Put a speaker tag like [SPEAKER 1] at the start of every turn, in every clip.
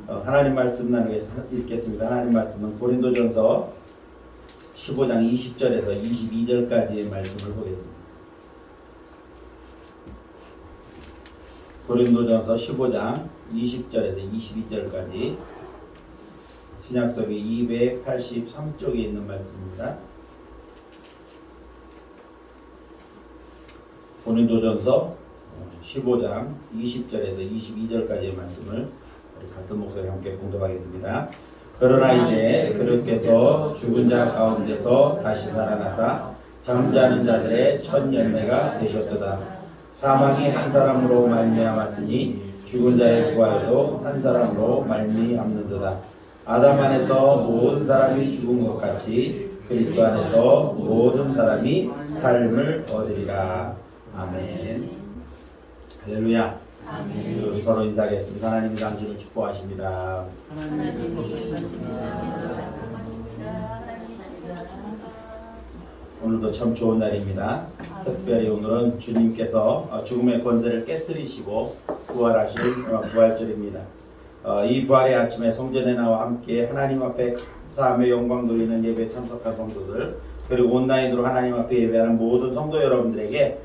[SPEAKER 1] 하나님 말씀 나누게 읽겠습니다. 하나님 말씀은 고린도전서 15장 20절에서 22절까지의 말씀을 보겠습니다. 고린도전서 15장 20절에서 22절까지 신약성의 283쪽에 있는 말씀입니다. 고린도전서 15장 20절에서 22절까지의 말씀을 같은 목소리 함께 봉독하겠습니다. 그러나 이제 그렇게서 죽은 자 가운데서 다시 살아나사 잠자는 자들의 첫 열매가 되셨도다. 사망이 한 사람으로 말미암았으니 죽은 자의 부활도 한 사람으로 말미암는도다. 아담 안에서 모든 사람이 죽은 것 같이 그리스도 안에서 모든 사람이 삶을 얻으리라. 아멘. 할렐루야. 아멘. 서로 인사하겠습니다. 하나님 당신을 축복하십니다. 오늘도 참 좋은 날입니다. 특별히 오늘은 주님께서 죽음의 권세를 깨뜨리시고 부활하실 부활절입니다. 이 부활의 아침에 성전에 나와 함께 하나님 앞에 감사하며 영광 돌리는 예배에 참석한 성도들, 그리고 온라인으로 하나님 앞에 예배하는 모든 성도 여러분들에게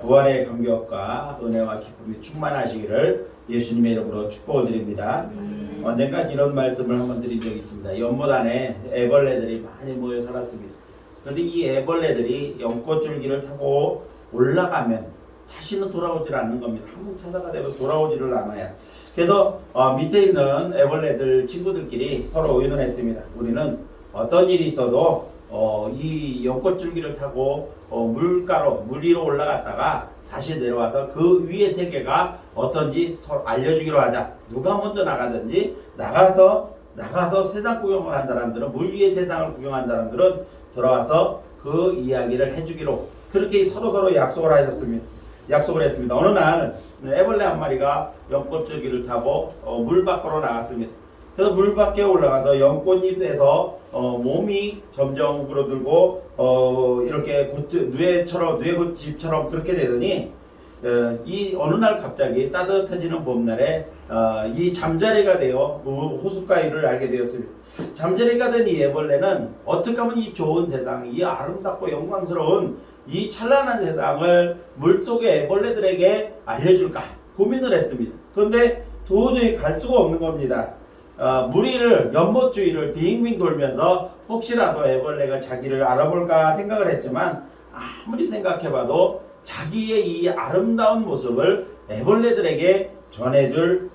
[SPEAKER 1] 부활의 감격과 은혜와 기쁨이 충만하시기를 예수님의 이름으로 축복을 드립니다. 언젠가 이런 말씀을 한번 드린 적이 있습니다. 연못 안에 애벌레들이 많이 모여 살았습니다. 그런데 이 애벌레들이 연꽃줄기를 타고 올라가면 다시는 돌아오질 않는 겁니다. 한번 찾아가 되고 돌아오지를 않아요. 그래서 밑에 있는 애벌레들 친구들끼리 서로 의논했습니다. 우리는 어떤 일이 있어도 이 연꽃줄기를 타고 물 위로 올라갔다가 다시 내려와서 그 위의 세계가 어떤지 서로 알려주기로 하자. 누가 먼저 나가든지 나가서 세상 구경을 한 사람들은, 물 위의 세상을 구경한 사람들은 들어와서 그 이야기를 해주기로 그렇게 서로 약속을 했습니다. 어느 날 애벌레 한 마리가 연꽃줄기를 타고 물 밖으로 나갔습니다. 그래서 물 밖에 올라가서 연꽃잎에서 몸이 점점 우그러들고 이렇게 뇌꽃집처럼 그렇게 되더니 이 어느 날 갑자기 따뜻해지는 봄날에 이 잠자리가 되어 호숫가위를 알게 되었습니다. 잠자리가 된 이 애벌레는 어떻게 하면 이 좋은 세상, 이 아름답고 영광스러운 이 찬란한 세상을 물속의 애벌레들에게 알려줄까 고민을 했습니다. 그런데 도저히 갈 수가 없는 겁니다. 물 위를 연못 주위를 빙빙 돌면서 혹시라도 애벌레가 자기를 알아볼까 생각을 했지만 아무리 생각해봐도 자기의 이 아름다운 모습을 애벌레들에게 전해줄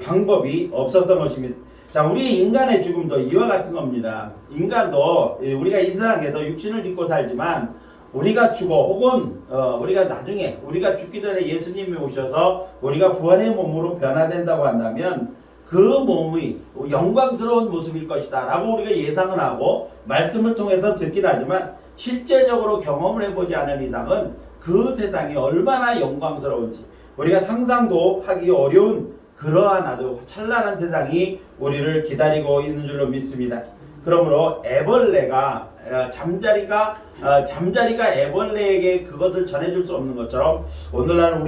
[SPEAKER 1] 방법이 없었던 것입니다. 자, 우리 인간의 죽음도 이와 같은 겁니다. 인간도 우리가 이 세상에서 육신을 입고 살지만 우리가 죽어 혹은 우리가 나중에 우리가 죽기 전에 예수님이 오셔서 우리가 부활의 몸으로 변화된다고 한다면 그 몸이 영광스러운 모습일 것이다 라고 우리가 예상은 하고 말씀을 통해서 듣긴 하지만 실제적으로 경험을 해보지 않은 이상은 그 세상이 얼마나 영광스러운지 우리가 상상도 하기 어려운 그러한 아주 찬란한 세상이 우리를 기다리고 있는 줄로 믿습니다. 그러므로 애벌레가 잠자리가 애벌레에게 그것을 전해줄 수 없는 것처럼 오늘날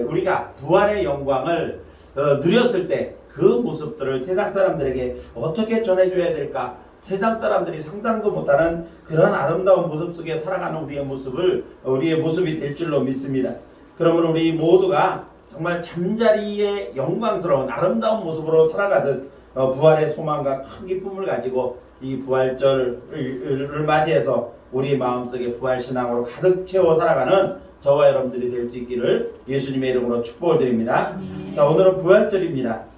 [SPEAKER 1] 우리가 부활의 영광을 누렸을 때 그 모습들을 세상 사람들에게 어떻게 전해줘야 될까? 세상 사람들이 상상도 못하는 그런 아름다운 모습 속에 살아가는 우리의 모습이 될 줄로 믿습니다. 그러므로 우리 모두가 정말 잠자리의 영광스러운 아름다운 모습으로 살아가듯 부활의 소망과 큰 기쁨을 가지고 이 부활절을 맞이해서 우리 마음속에 부활신앙으로 가득 채워 살아가는 저와 여러분들이 될 수 있기를 예수님의 이름으로 축복을 드립니다. 자, 오늘은 부활절입니다.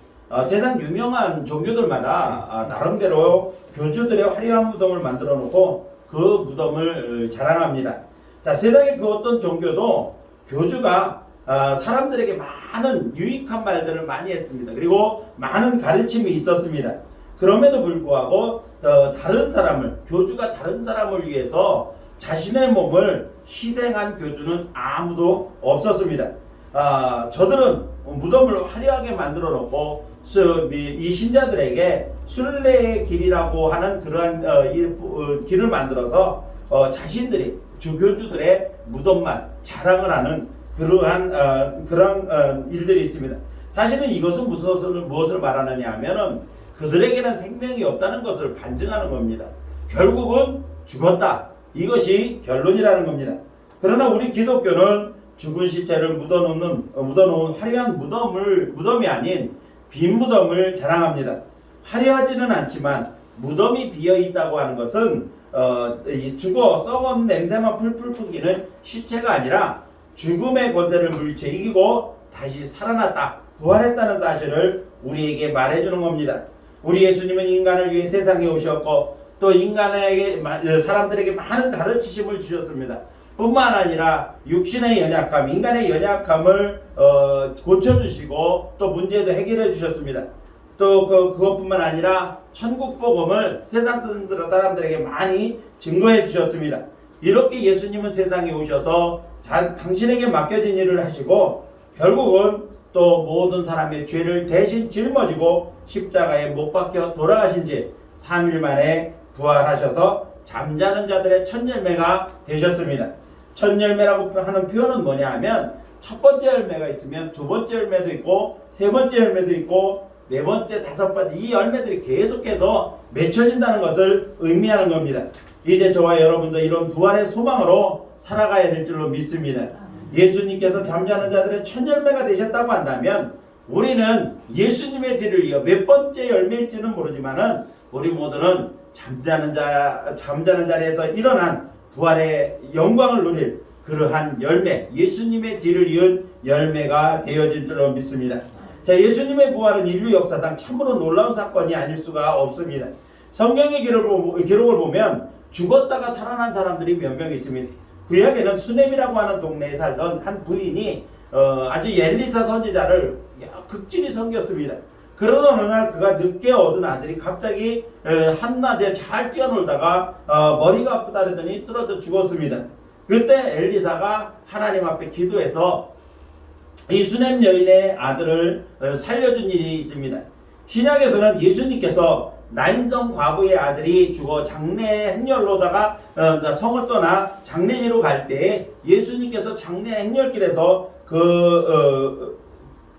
[SPEAKER 1] 세상 유명한 종교들마다 나름대로 교주들의 화려한 무덤을 만들어 놓고 그 무덤을 자랑합니다. 자, 세상의 그 어떤 종교도 교주가 사람들에게 많은 유익한 말들을 많이 했습니다. 그리고 많은 가르침이 있었습니다. 그럼에도 불구하고 교주가 다른 사람을 위해서 자신의 몸을 희생한 교주는 아무도 없었습니다. 저들은 무덤을 화려하게 만들어 놓고 이 신자들에게 순례의 길이라고 하는 그러한 길을 만들어서 자신들이 주교주들의 무덤만 자랑을 하는 그런 일들이 있습니다. 사실은 이것은 무엇을 말하느냐 하면은 그들에게는 생명이 없다는 것을 반증하는 겁니다. 결국은 죽었다. 이것이 결론이라는 겁니다. 그러나 우리 기독교는 죽은 시체를 묻어놓은 화려한 무덤이 아닌 빈 무덤을 자랑합니다. 화려하지는 않지만 무덤이 비어 있다고 하는 것은 죽어 썩은 냄새만 풀풀 풍기는 시체가 아니라 죽음의 권세를 물리쳐 이기고 다시 살아났다, 부활했다는 사실을 우리에게 말해주는 겁니다. 우리 예수님은 인간을 위해 세상에 오셨고 또 사람들에게 많은 가르치심을 주셨습니다. 뿐만 아니라 육신의 연약함, 인간의 연약함을 고쳐주시고 또 문제도 해결해 주셨습니다. 또 그것뿐만 아니라 천국 복음을 세상 사람들에게 많이 증거해 주셨습니다. 이렇게 예수님은 세상에 오셔서 당신에게 맡겨진 일을 하시고 결국은 또 모든 사람의 죄를 대신 짊어지고 십자가에 못 박혀 돌아가신 지 3일 만에 부활하셔서 잠자는 자들의 첫 열매가 되셨습니다. 첫 열매라고 하는 표현은 뭐냐 하면 첫 번째 열매가 있으면 두 번째 열매도 있고 세 번째 열매도 있고 네 번째, 다섯 번째 이 열매들이 계속해서 맺혀진다는 것을 의미하는 겁니다. 이제 저와 여러분도 이런 부활의 소망으로 살아가야 될 줄로 믿습니다. 예수님께서 잠자는 자들의 첫 열매가 되셨다고 한다면 우리는 예수님의 뒤를 이어 몇 번째 열매일지는 모르지만은 우리 모두는 잠자는 자리에서 일어난 부활의 영광을 누릴 그러한 열매, 예수님의 뒤를 이은 열매가 되어질 줄로 믿습니다. 자, 예수님의 부활은 인류 역사상 참으로 놀라운 사건이 아닐 수가 없습니다. 성경의 기록을 보면 죽었다가 살아난 사람들이 몇 명 있습니다. 구약에는 수넴이라고 하는 동네에 살던 한 부인이 아주 엘리사 선지자를 극진히 섬겼습니다. 그러던 어느 날 그가 늦게 얻은 아들이 갑자기 한낮에 잘 뛰어놀다가 머리가 아프다 그러더니 쓰러져 죽었습니다. 그때 엘리사가 하나님 앞에 기도해서 이 수넴 여인의 아들을 살려준 일이 있습니다. 신약에서는 예수님께서 나인성 과부의 아들이 죽어 장례 행렬로다가 성을 떠나 장례지로 갈 때 예수님께서 장례 행렬길에서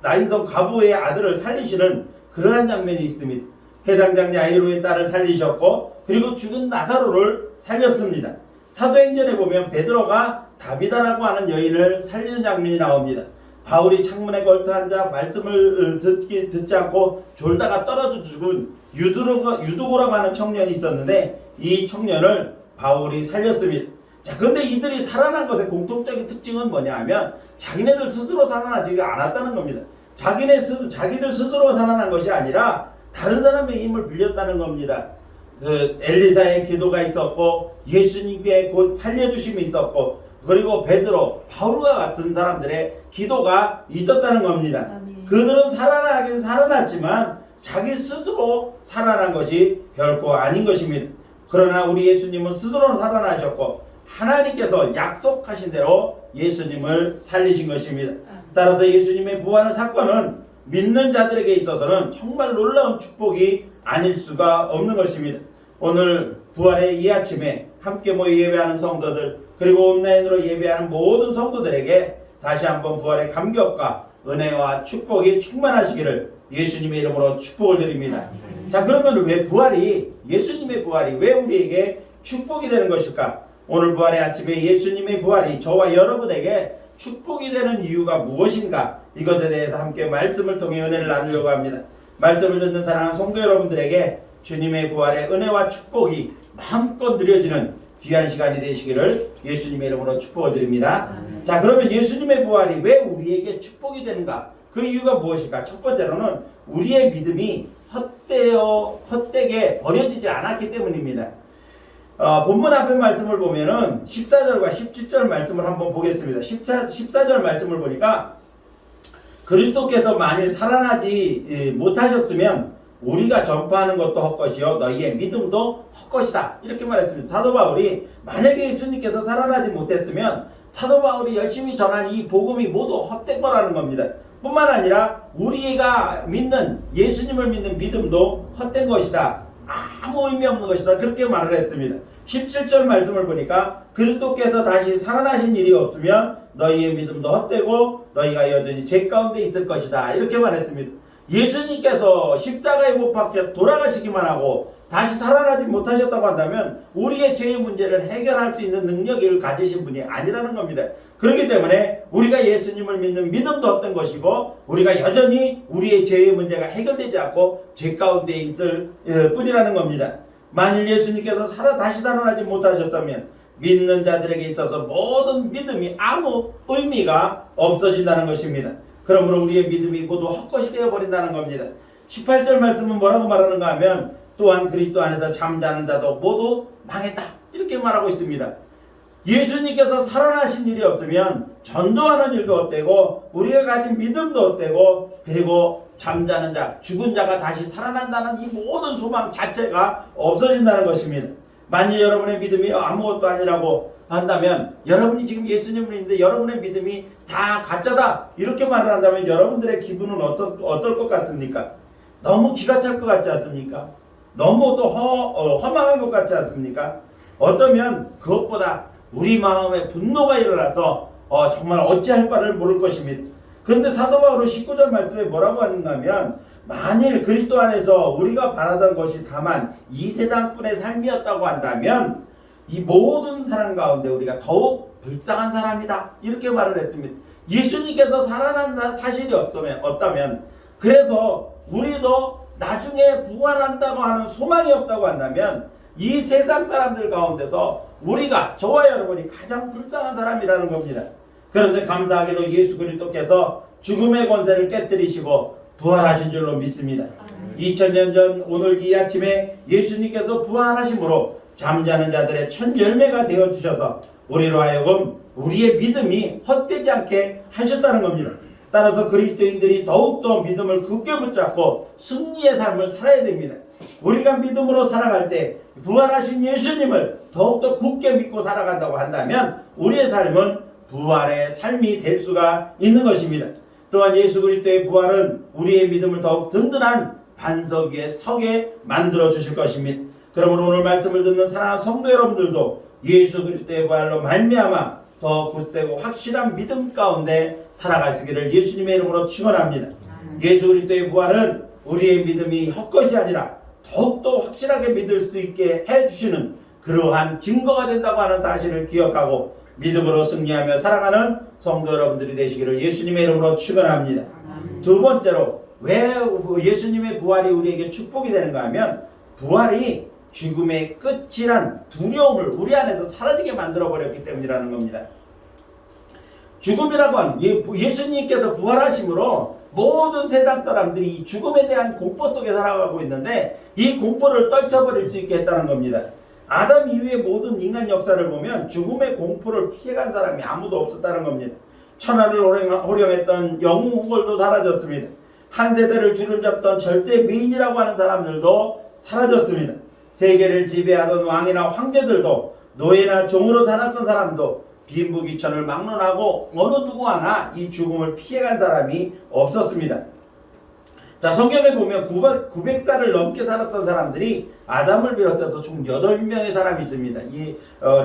[SPEAKER 1] 나인성 과부의 아들을 살리시는 그러한 장면이 있습니다. 해당 장례 야이로의 딸을 살리셨고 그리고 죽은 나사로를 살렸습니다. 사도행전에 보면 베드로가 다비다라고 하는 여인을 살리는 장면이 나옵니다. 바울이 창문에 걸터 앉아 말씀을 듣지 않고 졸다가 떨어져 죽은 유두고라고 하는 청년이 있었는데 이 청년을 바울이 살렸습니다. 자, 그런데 이들이 살아난 것의 공통적인 특징은 뭐냐 하면 자기네들 스스로 살아나지 않았다는 겁니다. 자기들 스스로 살아난 것이 아니라 다른 사람의 힘을 빌렸다는 겁니다. 엘리사의 기도가 있었고 예수님의 곧 살려주심이 있었고 그리고 베드로, 바울과 같은 사람들의 기도가 있었다는 겁니다. 그들은 살아나긴 살아났지만 자기 스스로 살아난 것이 결코 아닌 것입니다. 그러나 우리 예수님은 스스로 살아나셨고 하나님께서 약속하신 대로 예수님을 살리신 것입니다. 따라서 예수님의 부활 사건은 믿는 자들에게 있어서는 정말 놀라운 축복이 아닐 수가 없는 것입니다. 오늘 부활의 이 아침에 함께 모여 예배하는 성도들 그리고 온라인으로 예배하는 모든 성도들에게 다시 한번 부활의 감격과 은혜와 축복이 충만하시기를 예수님의 이름으로 축복을 드립니다. 자, 그러면 왜 예수님의 부활이 왜 우리에게 축복이 되는 것일까? 오늘 부활의 아침에 예수님의 부활이 저와 여러분에게 축복이 되는 이유가 무엇인가? 이것에 대해서 함께 말씀을 통해 은혜를 나누려고 합니다. 말씀을 듣는 사랑하는 성도 여러분들에게 주님의 부활의 은혜와 축복이 마음껏 누려지는 귀한 시간이 되시기를 예수님의 이름으로 축복을 드립니다. 자, 그러면 예수님의 부활이 왜 우리에게 축복이 되는가? 그 이유가 무엇일까? 첫 번째로는 우리의 믿음이 헛되게 버려지지 않았기 때문입니다. 본문 앞에 말씀을 보면은 14절과 17절 말씀을 한번 보겠습니다. 14절 말씀을 보니까 그리스도께서 만일 살아나지 못하셨으면 우리가 전파하는 것도 헛것이요 너희의 믿음도 헛것이다 이렇게 말했습니다. 사도 바울이 만약에 예수님께서 살아나지 못했으면 사도 바울이 열심히 전한 이 복음이 모두 헛된 거라는 겁니다. 뿐만 아니라 우리가 믿는 예수님을 믿는 믿음도 헛된 것이다. 아무 의미 없는 것이다. 그렇게 말을 했습니다. 17절 말씀을 보니까 그리스도께서 다시 살아나신 일이 없으면 너희의 믿음도 헛되고 너희가 여전히 죄 가운데 있을 것이다. 이렇게 말했습니다. 예수님께서 십자가에 못 박혀 돌아가시기만 하고 다시 살아나지 못하셨다고 한다면 우리의 죄의 문제를 해결할 수 있는 능력을 가지신 분이 아니라는 겁니다. 그렇기 때문에 우리가 예수님을 믿는 믿음도 헛된 것이고 우리가 여전히 우리의 죄의 문제가 해결되지 않고 죄 가운데 있을 뿐이라는 겁니다. 만일 예수님께서 다시 살아나지 못하셨다면 믿는 자들에게 있어서 모든 믿음이 아무 의미가 없어진다는 것입니다. 그러므로 우리의 믿음이 모두 헛것이 되어버린다는 겁니다. 18절 말씀은 뭐라고 말하는가 하면 또한 그리스도 안에서 잠자는 자도 모두 망했다. 이렇게 말하고 있습니다. 예수님께서 살아나신 일이 없으면 전도하는 일도 헛되고 우리가 가진 믿음도 헛되고 그리고 잠자는 자, 죽은 자가 다시 살아난다는 이 모든 소망 자체가 없어진다는 것입니다. 만일 여러분의 믿음이 아무것도 아니라고 한다면 여러분이 지금 예수님을 믿는데 여러분의 믿음이 다 가짜다 이렇게 말을 한다면 여러분들의 기분은 어떨 것 같습니까? 너무 기가 찰 것 같지 않습니까? 너무 또 허망한 것 같지 않습니까? 어쩌면 그것보다 우리 마음에 분노가 일어나서 정말 어찌할 바를 모를 것입니다. 그런데 사도 바울은 19절 말씀에 뭐라고 하는가 하면 만일 그리스도 안에서 우리가 바라던 것이 다만 이 세상뿐의 삶이었다고 한다면 이 모든 사람 가운데 우리가 더욱 불쌍한 사람이다 이렇게 말을 했습니다. 예수님께서 살아난 사실이 없다면 그래서 우리도 나중에 부활한다고 하는 소망이 없다고 한다면 이 세상 사람들 가운데서 우리가 저와 여러분이 가장 불쌍한 사람이라는 겁니다. 그런데 감사하게도 예수 그리스도께서 죽음의 권세를 깨뜨리시고 부활하신 줄로 믿습니다. 2000년 전 오늘 이 아침에 예수님께서 부활하심으로 잠자는 자들의 첫 열매가 되어주셔서 우리로 하여금 우리의 믿음이 헛되지 않게 하셨다는 겁니다. 따라서 그리스도인들이 더욱더 믿음을 굳게 붙잡고 승리의 삶을 살아야 됩니다. 우리가 믿음으로 살아갈 때 부활하신 예수님을 더욱더 굳게 믿고 살아간다고 한다면 우리의 삶은 부활의 삶이 될 수가 있는 것입니다. 또한 예수 그리스도의 부활은 우리의 믿음을 더욱 든든한 반석 위에 서게 만들어 주실 것입니다. 그러므로 오늘 말씀을 듣는 사랑하는 성도 여러분들도 예수 그리스도의 부활로 말미암아 더 굳세고 확실한 믿음 가운데 살아가시기를 예수님의 이름으로 축원합니다. 예수 그리스도의 부활은 우리의 믿음이 헛것이 아니라 더욱더 확실하게 믿을 수 있게 해주시는 그러한 증거가 된다고 하는 사실을 기억하고 믿음으로 승리하며 살아가는 성도 여러분들이 되시기를 예수님의 이름으로 축원합니다. 두 번째로 왜 예수님의 부활이 우리에게 축복이 되는가 하면 부활이 죽음의 끝이란 두려움을 우리 안에서 사라지게 만들어버렸기 때문이라는 겁니다. 죽음이라고 하는 예수님께서 부활하심으로 모든 세상 사람들이 죽음에 대한 공포 속에 살아가고 있는데 이 공포를 떨쳐버릴 수 있게 했다는 겁니다. 아담 이후의 모든 인간 역사를 보면 죽음의 공포를 피해간 사람이 아무도 없었다는 겁니다. 천하를 호령했던 영웅 후골도 사라졌습니다. 한 세대를 주름잡던 절세 미인이라고 하는 사람들도 사라졌습니다. 세계를 지배하던 왕이나 황제들도 노예나 종으로 살았던 사람도 빈부귀천을 막론하고 어느 누구 하나 이 죽음을 피해간 사람이 없었습니다. 자, 성경에 보면 900살을 넘게 살았던 사람들이 아담을 비롯해서 총 8명의 사람이 있습니다. 이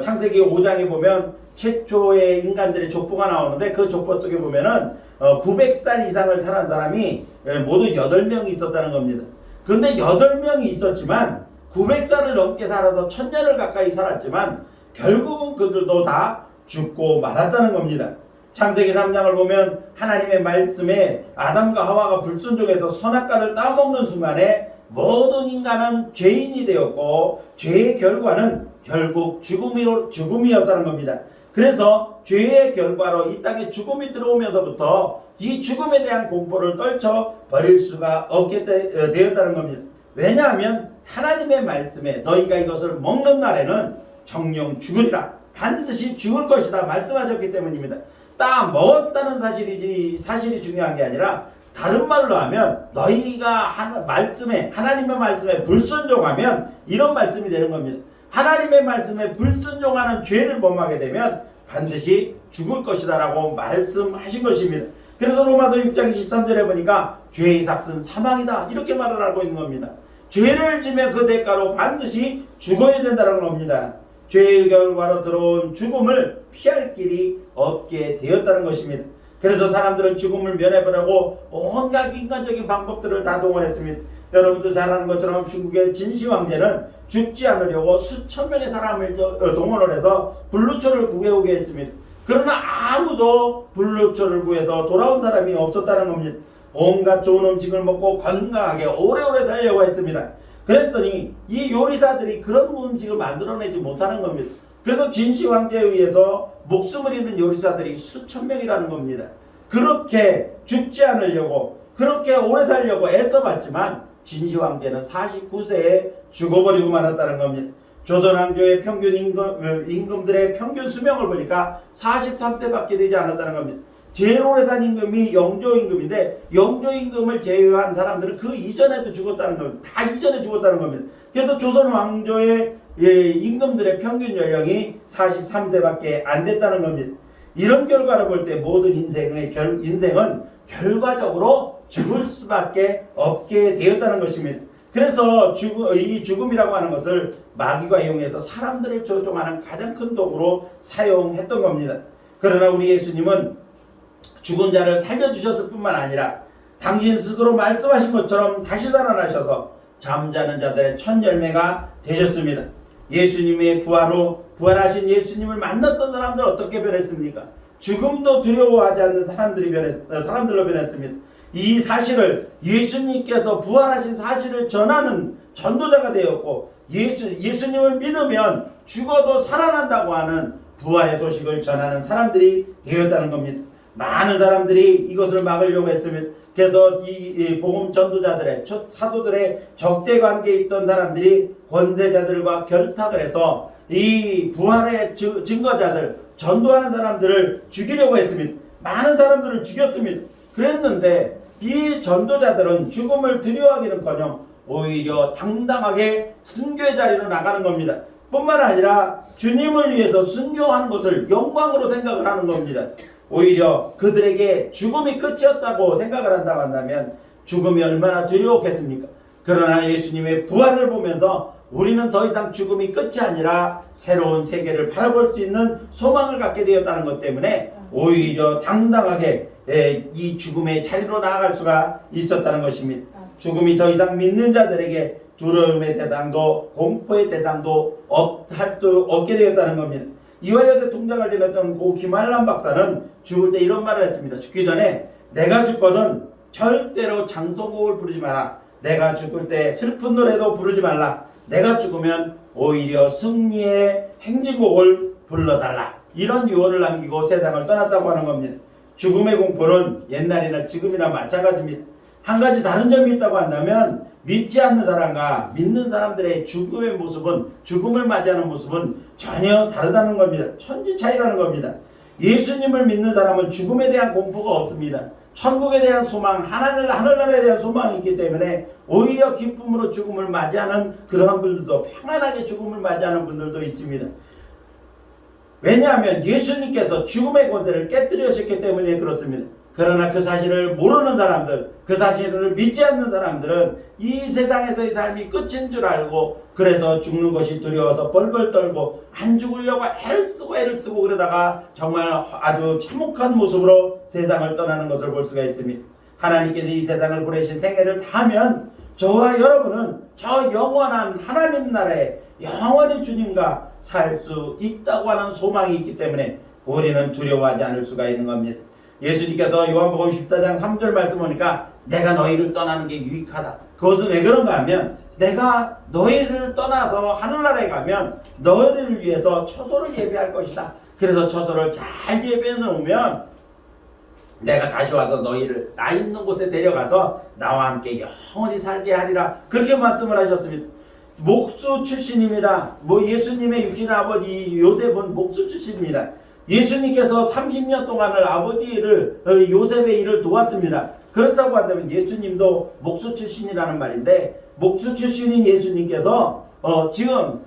[SPEAKER 1] 창세기 5장에 보면 최초의 인간들의 족보가 나오는데 그 족보 속에 보면은 900살 이상을 살은 사람이 모두 8명이 있었다는 겁니다. 그런데 8명이 있었지만 900살을 넘게 살아서 1000년을 가까이 살았지만 결국은 그들도 다 죽고 말았다는 겁니다. 창세기 3장을 보면 하나님의 말씀에 아담과 하와가 불순종해서 선악과를 따먹는 순간에 모든 인간은 죄인이 되었고 죄의 결과는 결국 죽음이었다는 겁니다. 그래서 죄의 결과로 이 땅에 죽음이 들어오면서부터 이 죽음에 대한 공포를 떨쳐 버릴 수가 없게 되었다는 겁니다. 왜냐하면 하나님의 말씀에 너희가 이것을 먹는 날에는 정령 죽으리라, 반드시 죽을 것이다 말씀하셨기 때문입니다. 딱 먹었다는 사실이 중요한 게 아니라 다른 말로 하면 너희가 하나님의 말씀에 불순종하면 이런 말씀이 되는 겁니다. 하나님의 말씀에 불순종하는 죄를 범하게 되면 반드시 죽을 것이다 라고 말씀하신 것입니다. 그래서 로마서 6장 23절에 보니까 죄의 삭은 사망이다 이렇게 말을 하고 있는 겁니다. 죄를 지면 그 대가로 반드시 죽어야 된다는 겁니다. 죄의 결과로 들어온 죽음을 피할 길이 없게 되었다는 것입니다. 그래서 사람들은 죽음을 면해보려고 온갖 인간적인 방법들을 다 동원했습니다. 여러분도 잘 아는 것처럼 중국의 진시 황제는 죽지 않으려고 수천 명의 사람을 동원을 해서 불루초를 구해오게 했습니다. 그러나 아무도 불루초를 구해서 돌아온 사람이 없었다는 겁니다. 온갖 좋은 음식을 먹고 건강하게 오래오래 살려고 했습니다. 그랬더니 이 요리사들이 그런 음식을 만들어내지 못하는 겁니다. 그래서 진시 황제에 의해서 목숨을 잃는 요리사들이 수천 명이라는 겁니다. 그렇게 죽지 않으려고 그렇게 오래 살려고 애써봤지만 진시 황제는 49세에 죽어버리고 말았다는 겁니다. 조선 왕조의 평균 임금들의 평균 수명을 보니까 43세밖에 되지 않았다는 겁니다. 제일 오래 산 임금이 영조 임금인데 영조 임금을 제외한 사람들은 그 이전에도 죽었다는 겁니다. 다 이전에 죽었다는 겁니다. 그래서 조선 왕조의 임금들의 평균 연령이 43세밖에 안 됐다는 겁니다. 이런 결과를 볼 때 모든 인생은 결과적으로 죽을 수밖에 없게 되었다는 것입니다. 그래서 이 죽음이라고 하는 것을 마귀가 이용해서 사람들을 조종하는 가장 큰 도구로 사용했던 겁니다. 그러나 우리 예수님은 죽은 자를 살려주셨을 뿐만 아니라 당신 스스로 말씀하신 것처럼 다시 살아나셔서 잠자는 자들의 첫 열매가 되셨습니다. 예수님의 부활로 부활하신 예수님을 만났던 사람들 어떻게 변했습니까? 죽음도 두려워하지 않는 사람들로 변했습니다. 이 사실을 예수님께서 부활하신 사실을 전하는 전도자가 되었고 예수님을 믿으면 죽어도 살아난다고 하는 부활의 소식을 전하는 사람들이 되었다는 겁니다. 많은 사람들이 이것을 막으려고 했습니다. 그래서 이 복음 전도자들의 사도들의 적대 관계에 있던 사람들이 권세자들과 결탁을 해서 이 부활의 증거자들 전도하는 사람들을 죽이려고 했습니다. 많은 사람들을 죽였습니다. 그랬는데 이 전도자들은 죽음을 두려워하기는커녕 오히려 당당하게 순교의 자리로 나가는 겁니다. 뿐만 아니라 주님을 위해서 순교하는 것을 영광으로 생각을 하는 겁니다. 오히려 그들에게 죽음이 끝이었다고 생각을 한다고 한다면 죽음이 얼마나 두려웠겠습니까? 그러나 예수님의 부활을 보면서 우리는 더 이상 죽음이 끝이 아니라 새로운 세계를 바라볼 수 있는 소망을 갖게 되었다는 것 때문에 오히려 당당하게 이 죽음의 자리로 나아갈 수가 있었다는 것입니다. 죽음이 더 이상 믿는 자들에게 두려움의 대상도 공포의 대상도 없게 되었다는 겁니다. 이화여대 통장을 지냈던 고 김한란 박사는 죽을 때 이런 말을 했습니다. 죽기 전에 내가 죽거든 절대로 장송곡을 부르지 마라. 내가 죽을 때 슬픈 노래도 부르지 말라. 내가 죽으면 오히려 승리의 행진곡을 불러달라. 이런 유언을 남기고 세상을 떠났다고 하는 겁니다. 죽음의 공포는 옛날이나 지금이나 마찬가지입니다. 한 가지 다른 점이 있다고 한다면 믿지 않는 사람과 믿는 사람들의 죽음의 모습은 죽음을 맞이하는 모습은 전혀 다르다는 겁니다. 천지 차이라는 겁니다. 예수님을 믿는 사람은 죽음에 대한 공포가 없습니다. 천국에 대한 소망, 하늘나라에 대한 소망이 있기 때문에 오히려 기쁨으로 죽음을 맞이하는 그러한 분들도 평안하게 죽음을 맞이하는 분들도 있습니다. 왜냐하면 예수님께서 죽음의 권세를 깨뜨리셨기 때문에 그렇습니다. 그러나 그 사실을 모르는 사람들, 그 사실을 믿지 않는 사람들은 이 세상에서의 삶이 끝인 줄 알고 그래서 죽는 것이 두려워서 벌벌 떨고 안 죽으려고 애를 쓰고 그러다가 정말 아주 참혹한 모습으로 세상을 떠나는 것을 볼 수가 있습니다. 하나님께서 이 세상을 보내신 생애를 다하면 저와 여러분은 저 영원한 하나님 나라에 영원히 주님과 살 수 있다고 하는 소망이 있기 때문에 우리는 두려워하지 않을 수가 있는 겁니다. 예수님께서 요한복음 14장 3절 말씀 보니까 내가 너희를 떠나는 게 유익하다. 그것은 왜 그런가 하면 내가 너희를 떠나서 하늘나라에 가면 너희를 위해서 처소를 예비할 것이다. 그래서 처소를 잘 예비해 놓으면 내가 다시 와서 너희를 나 있는 곳에 데려가서 나와 함께 영원히 살게 하리라. 그렇게 말씀을 하셨습니다. 목수 출신입니다. 예수님의 육신 아버지 요셉은 목수 출신입니다. 예수님께서 30년 동안을 아버지를 요셉의 일을 도왔습니다. 그렇다고 한다면 예수님도 목수 출신이라는 말인데 목수 출신인 예수님께서 지금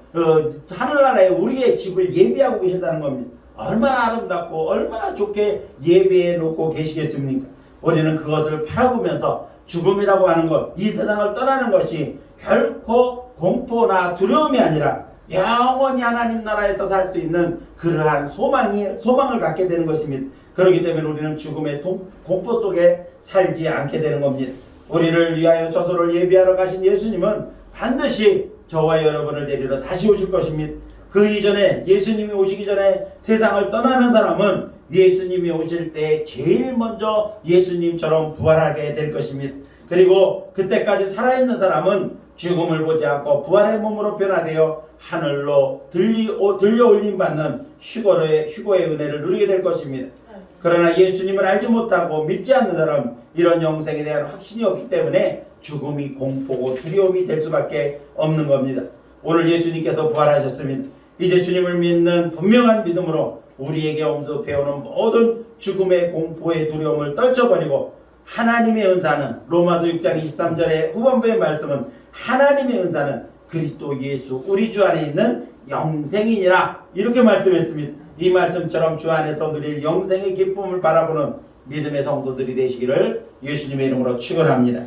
[SPEAKER 1] 하늘나라에 우리의 집을 예비하고 계신다는 겁니다. 얼마나 아름답고 얼마나 좋게 예비해 놓고 계시겠습니까? 우리는 그것을 바라보면서 죽음이라고 하는 것, 이 세상을 떠나는 것이 결코 공포나 두려움이 아니라 영원히 하나님 나라에서 살 수 있는 그러한 소망을 갖게 되는 것입니다. 그렇기 때문에 우리는 죽음의 공포 속에 살지 않게 되는 겁니다. 우리를 위하여 저소를 예비하러 가신 예수님은 반드시 저와 여러분을 데리러 다시 오실 것입니다. 그 이전에 예수님이 오시기 전에 세상을 떠나는 사람은 예수님이 오실 때 제일 먼저 예수님처럼 부활하게 될 것입니다. 그리고 그때까지 살아있는 사람은 죽음을 보지 않고 부활의 몸으로 변화되어 하늘로 들려 올림 받는 휴거의 은혜를 누리게 될 것입니다. 그러나 예수님을 알지 못하고 믿지 않는 사람, 이런 영생에 대한 확신이 없기 때문에 죽음이 공포고 두려움이 될 수밖에 없는 겁니다. 오늘 예수님께서 부활하셨습니다. 이제 주님을 믿는 분명한 믿음으로 우리에게 엄습해오는 모든 죽음의 공포의 두려움을 떨쳐버리고 하나님의 은사는, 로마서 6장 23절의 후반부의 말씀은 하나님의 은사는 그리스도 예수 우리 주 안에 있는 영생이니라, 이렇게 말씀했습니다. 이 말씀처럼 주 안에서 누릴 영생의 기쁨을 바라보는 믿음의 성도들이 되시기를 예수님의 이름으로 축원합니다.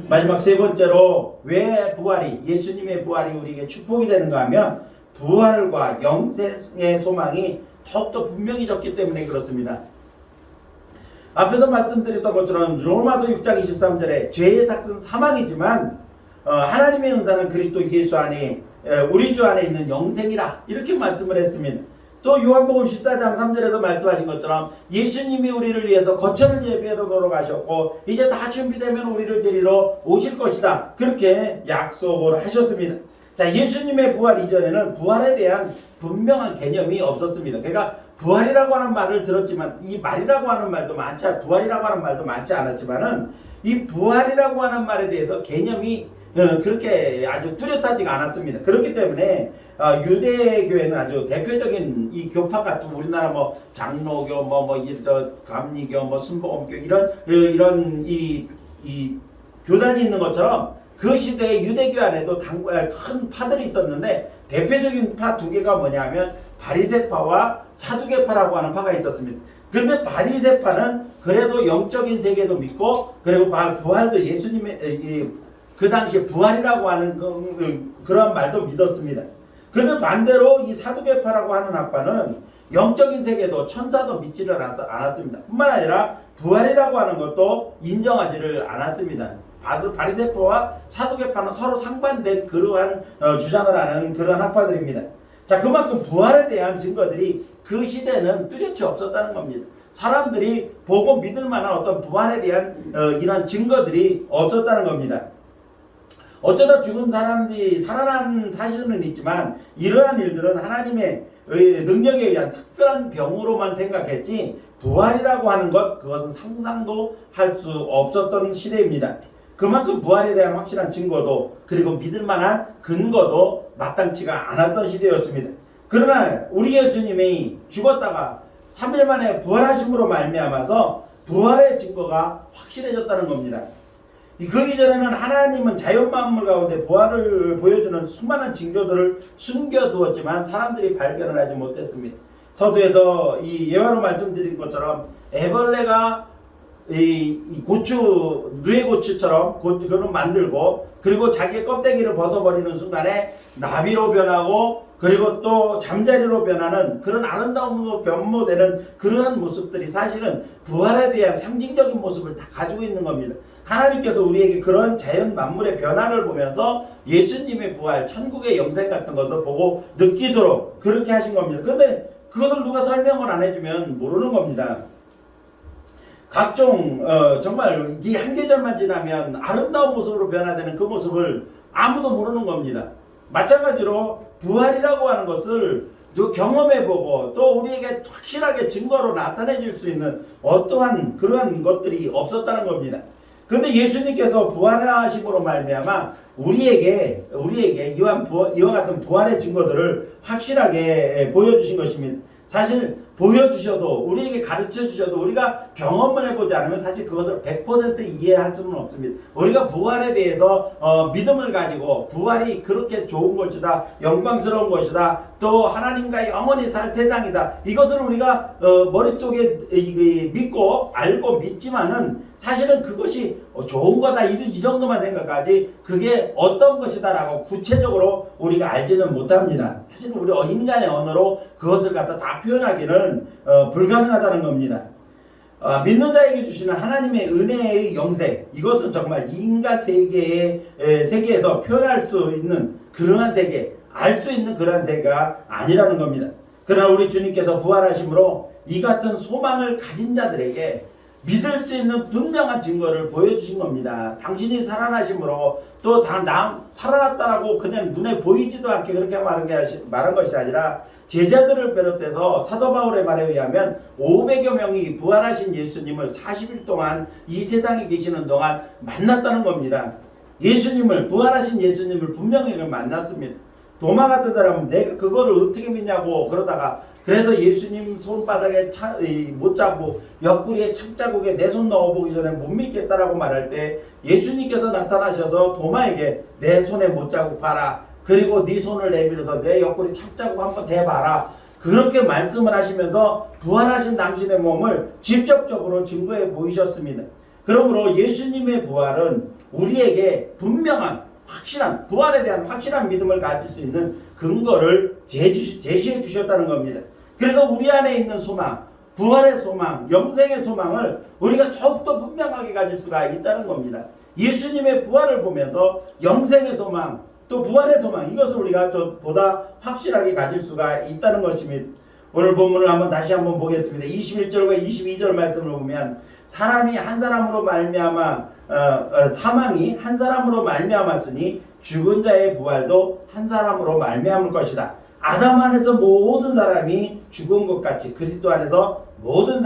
[SPEAKER 1] 마지막 세 번째로 왜 예수님의 부활이 우리에게 축복이 되는가 하면 부활과 영생의 소망이 더욱더 분명히 졌기 때문에 그렇습니다. 앞에서 말씀드렸던 것처럼 로마서 6장 23절에 죄의 삭은 사망이지만 하나님의 은사는 그리스도 예수 안에 우리 주 안에 있는 영생이라, 이렇게 말씀을 했습니다. 또 요한복음 14장 3절에서 말씀하신 것처럼 예수님이 우리를 위해서 거처를 예비하러 돌아가셨고 이제 다 준비되면 우리를 데리러 오실 것이다, 그렇게 약속을 하셨습니다. 자, 예수님의 부활 이전에는 부활에 대한 분명한 개념이 없었습니다. 그러니까 부활이라고 하는 말을 들었지만 이 말이라고 하는 말도 부활이라고 하는 말도 많지 않았지만은 이 부활이라고 하는 말에 대해서 개념이 그렇게 아주 뚜렷하지가 않았습니다. 그렇기 때문에 유대교회는 아주 대표적인 이 교파가 우리나라 뭐 장로교, 감리교, 순복음교 이런 이 교단이 있는 것처럼 그 시대에 유대교 안에도 큰 파들이 있었는데 대표적인 파 두 개가 뭐냐면 바리새파와 사두개파라고 하는 파가 있었습니다. 그런데 바리새파는 그래도 영적인 세계도 믿고 그리고 부활도 예수님의 그 당시에 부활이라고 하는 그런 말도 믿었습니다. 그런데 반대로 이 사두개파라고 하는 학파는 영적인 세계도 천사도 믿지를 않았습니다. 뿐만 아니라 부활이라고 하는 것도 인정하지를 않았습니다. 바리새파와 사두개파는 서로 상반된 그러한 주장을 하는 그런 학파들입니다. 자, 그만큼 부활에 대한 증거들이 그 시대는 뚜렷이 없었다는 겁니다. 사람들이 보고 믿을 만한 어떤 부활에 대한 이런 증거들이 없었다는 겁니다. 어쩌다 죽은 사람들이 살아난 사실은 있지만 이러한 일들은 하나님의 능력에 의한 특별한 병으로만 생각했지 부활이라고 하는 그것은 상상도 할 수 없었던 시대입니다. 그만큼 부활에 대한 확실한 증거도 그리고 믿을 만한 근거도 마땅치가 않았던 시대였습니다. 그러나 우리 예수님이 죽었다가 3일 만에 부활하심으로 말미암아서 부활의 증거가 확실해졌다는 겁니다. 그 이전에는 하나님은 자연 만물 가운데 부활을 보여주는 수많은 징조들을 숨겨두었지만 사람들이 발견을 하지 못했습니다. 서두에서 이 예화로 말씀드린 것처럼 애벌레가 누에고추처럼 그걸 만들고 그리고 자기의 껍데기를 벗어버리는 순간에 나비로 변하고 그리고 또 잠자리로 변하는 그런 아름다움으로 변모되는 그러한 모습들이 사실은 부활에 대한 상징적인 모습을 다 가지고 있는 겁니다. 하나님께서 우리에게 그런 자연 만물의 변화를 보면서 예수님의 부활, 천국의 영생 같은 것을 보고 느끼도록 그렇게 하신 겁니다. 그런데 그것을 누가 설명을 안 해주면 모르는 겁니다. 각종 정말 이 한 계절만 지나면 아름다운 모습으로 변화되는 그 모습을 아무도 모르는 겁니다. 마찬가지로 부활이라고 하는 것을 경험해보고 또 우리에게 확실하게 증거로 나타내 줄 수 있는 어떠한 그러한 것들이 없었다는 겁니다. 그런데 예수님께서 부활하심으로 말미암아 우리에게 이와 같은 부활의 증거들을 확실하게 보여주신 것입니다. 사실 보여주셔도 우리에게 가르쳐 주셔도 우리가 경험을 해보지 않으면 사실 그것을 100% 이해할 수는 없습니다. 우리가 부활에 대해서 믿음을 가지고 부활이 그렇게 좋은 것이다, 영광스러운 것이다, 또 하나님과 영원히 살 세상이다, 이것을 우리가 머릿속에 믿고 알고 믿지만은 사실은 그것이 좋은 거다 이 정도만 생각하지 그게 어떤 것이다라고 구체적으로 우리가 알지는 못합니다. 사실 우리 인간의 언어로 그것을 갖다 다 표현하기는 불가능하다는 겁니다. 믿는 자에게 주시는 하나님의 은혜의 영생, 이것은 정말 인간 세계에서 표현할 수 있는 그러한 세계, 알 수 있는 그러한 세계가 아니라는 겁니다. 그러나 우리 주님께서 부활하심으로 이 같은 소망을 가진 자들에게 믿을 수 있는 분명한 증거를 보여주신 겁니다. 당신이 살아나심으로 또 살아났다라고 그냥 눈에 보이지도 않게 그렇게 말한 것이 아니라 제자들을 비롯해서 사도 바울의 말에 의하면 500여 명이 부활하신 예수님을 40일 동안 이 세상에 계시는 동안 만났다는 겁니다. 부활하신 예수님을 분명히 만났습니다. 도마 같은 사람은 내가 그거를 어떻게 믿냐고 그러다가 그래서 예수님 손바닥에 못 잡고 옆구리에 착자국에 내 손 넣어보기 전에 못 믿겠다라고 말할 때 예수님께서 나타나셔서 도마에게 내 손에 못 자국 봐라. 그리고 네 손을 내밀어서 내 옆구리 착자국 한번 대봐라. 그렇게 말씀을 하시면서 부활하신 당신의 몸을 직접적으로 증거해 보이셨습니다. 그러므로 예수님의 부활은 우리에게 분명한 확실한 부활에 대한 확실한 믿음을 가질 수 있는 근거를 제시해 주셨다는 겁니다. 그래서 우리 안에 있는 소망, 부활의 소망, 영생의 소망을 우리가 더욱더 분명하게 가질 수가 있다는 겁니다. 예수님의 부활을 보면서 영생의 소망, 또 부활의 소망, 이것을 우리가 또 보다 확실하게 가질 수가 있다는 것입니다. 오늘 본문을 다시 한번 보겠습니다. 21절과 22절 말씀을 보면 사망이 한 사람으로 말미암았으니 죽은 자의 부활도 한 사람으로 말미암을 것이다. 아담 안에서 모든 사람이 죽은 것 같이 그리스도 안에서 모든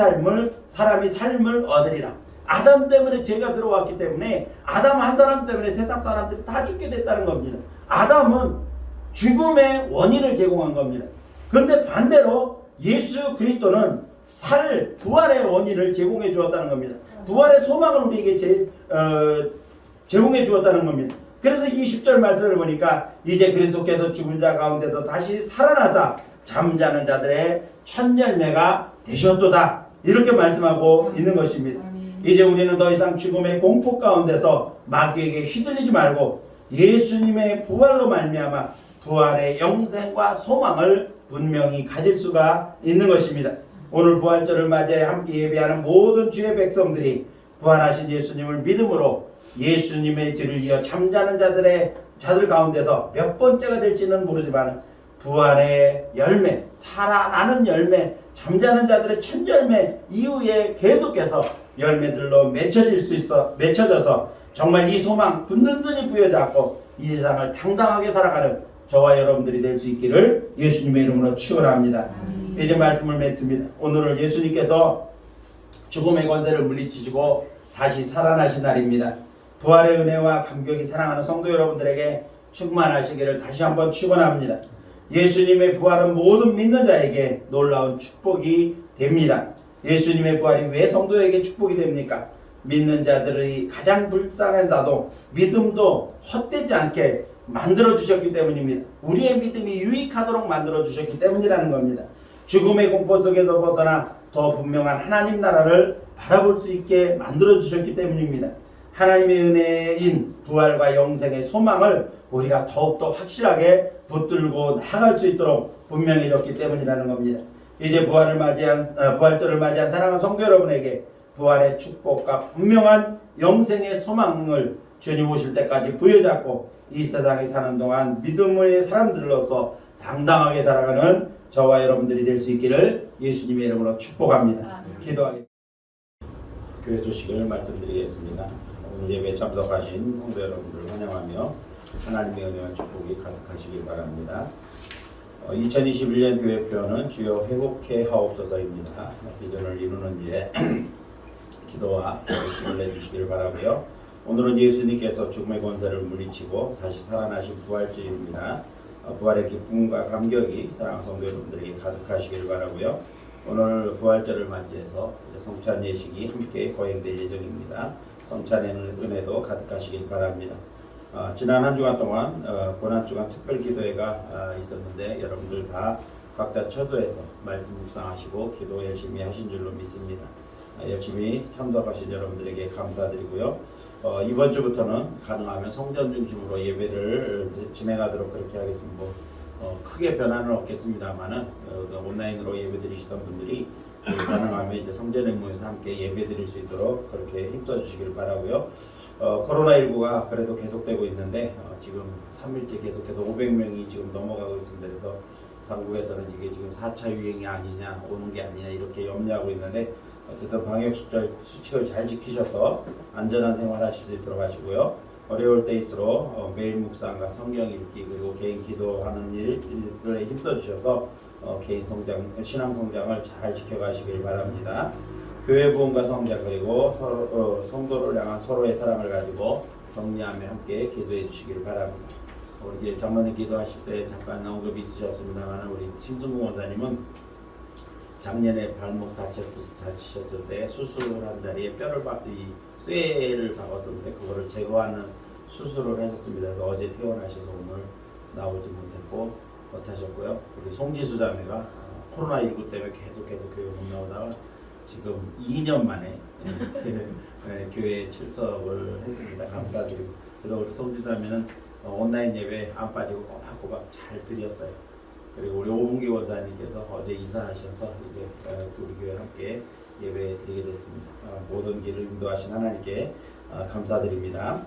[SPEAKER 1] 사람이 삶을 얻으리라. 아담 때문에 죄가 들어왔기 때문에 아담 한 사람 때문에 세상 사람들이 다 죽게 됐다는 겁니다. 아담은 죽음의 원인을 제공한 겁니다. 그런데 반대로 예수 그리스도는 부활의 원인을 제공해 주었다는 겁니다. 부활의 소망을 우리에게 제공해 주었다는 겁니다. 그래서 20절 말씀을 보니까 이제 그리스도께서 죽은 자 가운데서 다시 살아나사 잠자는 자들의 첫 열매가 되셨도다. 이렇게 말씀하고 있는 것입니다. 이제 우리는 더 이상 죽음의 공포 가운데서 마귀에게 휘둘리지 말고 예수님의 부활로 말미암아 부활의 영생과 소망을 분명히 가질 수가 있는 것입니다. 오늘 부활절을 맞이해 함께 예배하는 모든 주의 백성들이 부활하신 예수님을 믿음으로 예수님의 뒤를 이어 잠자는 자들 가운데서 몇 번째가 될지는 모르지만 부활의 열매, 살아나는 열매, 잠자는 자들의 첫 열매 이후에 계속해서 열매들로 맺혀져서 정말 이 소망 든든히 부여잡고 이 세상을 당당하게 살아가는 저와 여러분들이 될 수 있기를 예수님의 이름으로 축원합니다. 이제 말씀을 맺습니다. 오늘은 예수님께서 죽음의 권세를 물리치시고 다시 살아나신 날입니다. 부활의 은혜와 감격이 사랑하는 성도 여러분들에게 충만하시기를 다시 한번 축원합니다. 예수님의 부활은 모든 믿는 자에게 놀라운 축복이 됩니다. 예수님의 부활이 왜 성도에게 축복이 됩니까? 믿는 자들의 가장 불쌍한 나도 믿음도 헛되지 않게 만들어주셨기 때문입니다. 우리의 믿음이 유익하도록 만들어주셨기 때문이라는 겁니다. 죽음의 공포 속에서 벗어나 더 분명한 하나님 나라를 바라볼 수 있게 만들어주셨기 때문입니다. 하나님의 은혜인 부활과 영생의 소망을 우리가 더욱더 확실하게 붙들고 나아갈 수 있도록 분명해졌기 때문이라는 겁니다. 이제 부활절을 맞이한 사랑하는 성도 여러분에게 부활의 축복과 분명한 영생의 소망을 주님 오실 때까지 부여잡고 이 세상에 사는 동안 믿음의 사람들로서 당당하게 살아가는 저와 여러분들이 될 수 있기를 예수님의 이름으로 축복합니다. 기도하겠습니다. 교회 소식을 말씀드리겠습니다. 오늘 예배 참석하신 성도 여러분들을 환영하며 하나님의 은혜와 축복이 가득하시길 바랍니다. 2021년 교회표는 주여 회복해 하옵소서입니다. 비전을 이루는 일에 기도와 기도를 내주시길 바라고요. 오늘은 예수님께서 죽음의 권세를 물리치고 다시 살아나신 부활절입니다. 부활의 기쁨과 감격이 사랑하는 성도 여러분들에게 가득하시길 바라고요. 오늘 부활절을 맞이해서 성찬 예식이 함께 거행될 예정입니다. 성찬의 은혜도 가득하시길 바랍니다. 지난 한 주간 동안 고난주간 특별기도회가 있었는데 여러분들 다 각자 처소에서 말씀 묵상하시고 기도 열심히 하신 줄로 믿습니다. 열심히 참석하신 여러분들에게 감사드리고요. 이번 주부터는 가능하면 성전 중심으로 예배를 진행하도록 그렇게 하겠습니다. 크게 변화는 없겠습니다만은 온라인으로 예배 드리시던 분들이 가능하면 이제 성전에 모여서 함께 예배 드릴 수 있도록 그렇게 힘써 주시길 바라고요. 코로나19가 그래도 계속되고 있는데 지금 3일째 계속해서 500명이 지금 넘어가고 있습니다. 그래서 당국에서는 이게 지금 4차 유행이 아니냐 오는 게 아니냐 이렇게 염려하고 있는데 어쨌든 방역 수칙을 잘 지키셔서 안전한 생활하실 수 있도록 하시고요. 어려울 때일수록 매일 묵상과 성경 읽기 그리고 개인 기도하는 일에 힘써 주셔서 개인 성장, 신앙 성장을 잘 지켜가시길 바랍니다. 교회 부흥과 성장 그리고 성도를 향한 서로의 사랑을 가지고 정리하며 함께 기도해 주시길 바랍니다. 우리 이제 장로님 기도하실 때 잠깐 언급이 있으셨습니다만 우리 심승구 원사님은 작년에 발목 다치셨을 때 수술한 자리에 쇠를 박았던데 그거를 제거하는 수술을 하셨습니다. 그래서 어제 퇴원하셔서 오늘 나오지 못하셨고요. 우리 송지수 자매가 코로나19 때문에 계속 교회 못 나오다가 지금 2년 만에 교회에 출석을 했습니다. 감사드리고 그래서 우리 송지수 자매는 온라인 예배 안 빠지고 꼬박꼬박 잘 드렸어요. 그리고 우리 오봉기 원사님께서 어제 이사하셔서 이제 우리 교회 함께 예배 드리게 됐습니다. 모든 길을 인도하신 하나님께 감사드립니다.